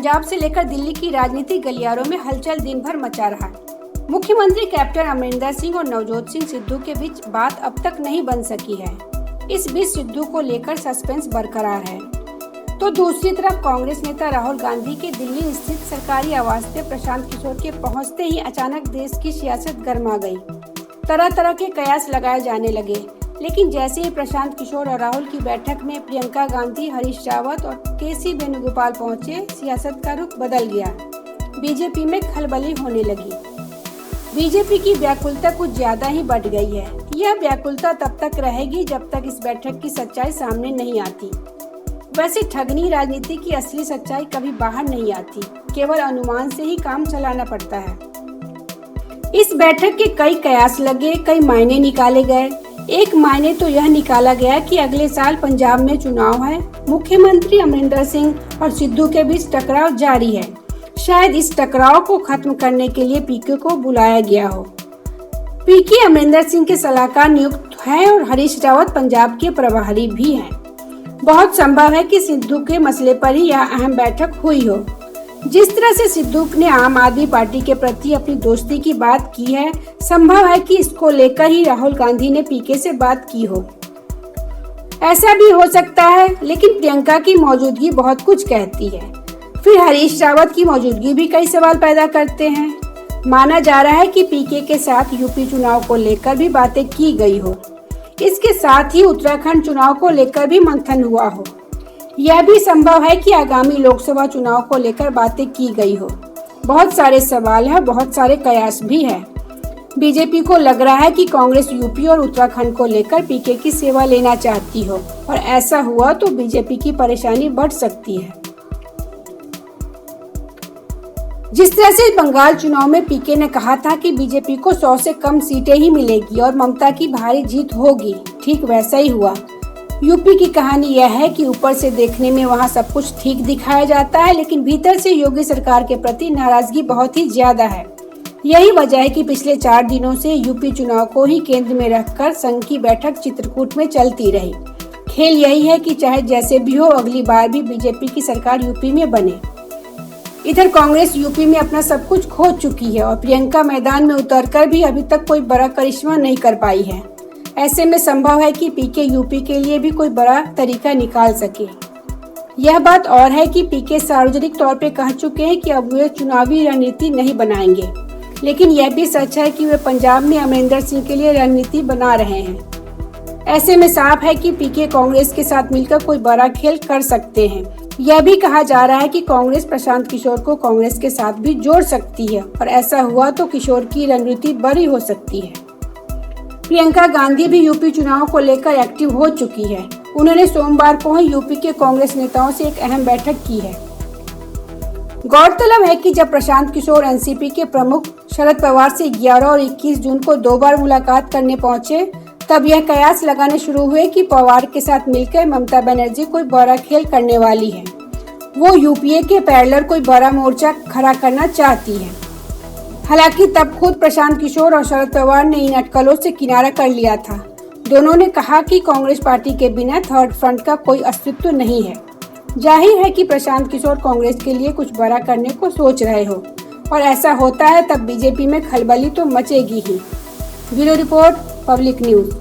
पंजाब से लेकर दिल्ली की राजनीतिक गलियारों में हलचल दिन भर मचा रहा। मुख्यमंत्री कैप्टन अमरिंदर सिंह और नवजोत सिंह सिद्धू के बीच बात अब तक नहीं बन सकी है। इस बीच सिद्धू को लेकर सस्पेंस बरकरार है, तो दूसरी तरफ कांग्रेस नेता राहुल गांधी के दिल्ली स्थित सरकारी आवास पे प्रशांत किशोर के पहुंचते ही अचानक देश की सियासत गर्मा गई। तरह तरह के कयास लगाए जाने लगे, लेकिन जैसे ही प्रशांत किशोर और राहुल की बैठक में प्रियंका गांधी, हरीश रावत और केसी वेणुगोपाल पहुंचे, सियासत का रुख बदल गया। बीजेपी में खलबली होने लगी। बीजेपी की व्याकुलता कुछ ज्यादा ही बढ़ गई है। यह व्याकुलता तब तक रहेगी जब तक इस बैठक की सच्चाई सामने नहीं आती। वैसे ठगनी राजनीति की असली सच्चाई कभी बाहर नहीं आती, केवल अनुमान से ही काम चलाना पड़ता है। इस बैठक के कई कयास लगे, कई मायने निकाले गए। एक मायने तो यह निकाला गया कि अगले साल पंजाब में चुनाव है। मुख्यमंत्री अमरिंदर सिंह और सिद्धू के बीच टकराव जारी है। शायद इस टकराव को खत्म करने के लिए पीके को बुलाया गया हो। पीके अमरिंदर सिंह के सलाहकार नियुक्त हैं और हरीश रावत पंजाब के प्रभारी भी हैं। बहुत संभव है कि सिद्धू के मसले पर ही यह अहम बैठक हुई हो। जिस तरह से सिद्धू ने आम आदमी पार्टी के प्रति अपनी दोस्ती की बात की है, संभव है कि इसको लेकर ही राहुल गांधी ने पीके से बात की हो। ऐसा भी हो सकता है, लेकिन प्रियंका की मौजूदगी बहुत कुछ कहती है। फिर हरीश रावत की मौजूदगी भी कई सवाल पैदा करते हैं। माना जा रहा है कि पीके के साथ यूपी चुनाव को लेकर भी बातें की गई हो। इसके साथ ही उत्तराखंड चुनाव को लेकर भी मंथन हुआ हो। यह भी संभव है कि आगामी लोकसभा चुनाव को लेकर बातें की गई हो। बहुत सारे सवाल हैं, बहुत सारे कयास भी है। बीजेपी को लग रहा है कि कांग्रेस यूपी और उत्तराखंड को लेकर पीके की सेवा लेना चाहती हो, और ऐसा हुआ तो बीजेपी की परेशानी बढ़ सकती है। जिस तरह से बंगाल चुनाव में पीके ने कहा था कि बीजेपी को 100 से कम सीटें ही मिलेगी और ममता की भारी जीत होगी, ठीक वैसा ही हुआ। यूपी की कहानी यह है कि ऊपर से देखने में वहां सब कुछ ठीक दिखाया जाता है, लेकिन भीतर से योगी सरकार के प्रति नाराजगी बहुत ही ज्यादा है। यही वजह है कि पिछले 4 दिनों से यूपी चुनाव को ही केंद्र में रखकर संघ की बैठक चित्रकूट में चलती रही। खेल यही है कि चाहे जैसे भी हो, अगली बार भी बीजेपी की सरकार यूपी में बने। इधर कांग्रेस यूपी में अपना सब कुछ खो चुकी है और प्रियंका मैदान में उतरकर भी अभी तक कोई बड़ा करिश्मा नहीं कर पाई है। ऐसे में संभव है कि पीके यूपी के लिए भी कोई बड़ा तरीका निकाल सके। यह बात और है कि पीके सार्वजनिक तौर पे कह चुके हैं कि अब वे चुनावी रणनीति नहीं बनाएंगे, लेकिन यह भी सच है कि वे पंजाब में अमरिंदर सिंह के लिए रणनीति बना रहे हैं। ऐसे में साफ है कि पीके कांग्रेस के साथ मिलकर कोई बड़ा खेल कर सकते हैं। यह भी कहा जा रहा है कि कांग्रेस प्रशांत किशोर को कांग्रेस के साथ भी जोड़ सकती है, और ऐसा हुआ तो किशोर की रणनीति बड़ी हो सकती है। प्रियंका गांधी भी यूपी चुनाव को लेकर एक्टिव हो चुकी है। उन्होंने सोमवार को ही यूपी के कांग्रेस नेताओं से एक अहम बैठक की है। गौरतलब है कि जब प्रशांत किशोर एनसीपी के प्रमुख शरद पवार से 11 और 21 जून को 2 बार मुलाकात करने पहुंचे, तब यह कयास लगाने शुरू हुए कि पवार के साथ मिलकर ममता बनर्जी कोई बड़ा खेल करने वाली है। वो यूपीए के पैरेलल कोई बड़ा मोर्चा खड़ा करना चाहती है। हालांकि तब खुद प्रशांत किशोर और शरद पवार ने इन अटकलों से किनारा कर लिया था। दोनों ने कहा कि कांग्रेस पार्टी के बिना थर्ड फ्रंट का कोई अस्तित्व नहीं है। जाहिर है कि प्रशांत किशोर कांग्रेस के लिए कुछ बड़ा करने को सोच रहे हो, और ऐसा होता है तब बीजेपी में खलबली तो मचेगी ही। Bureau report, public news.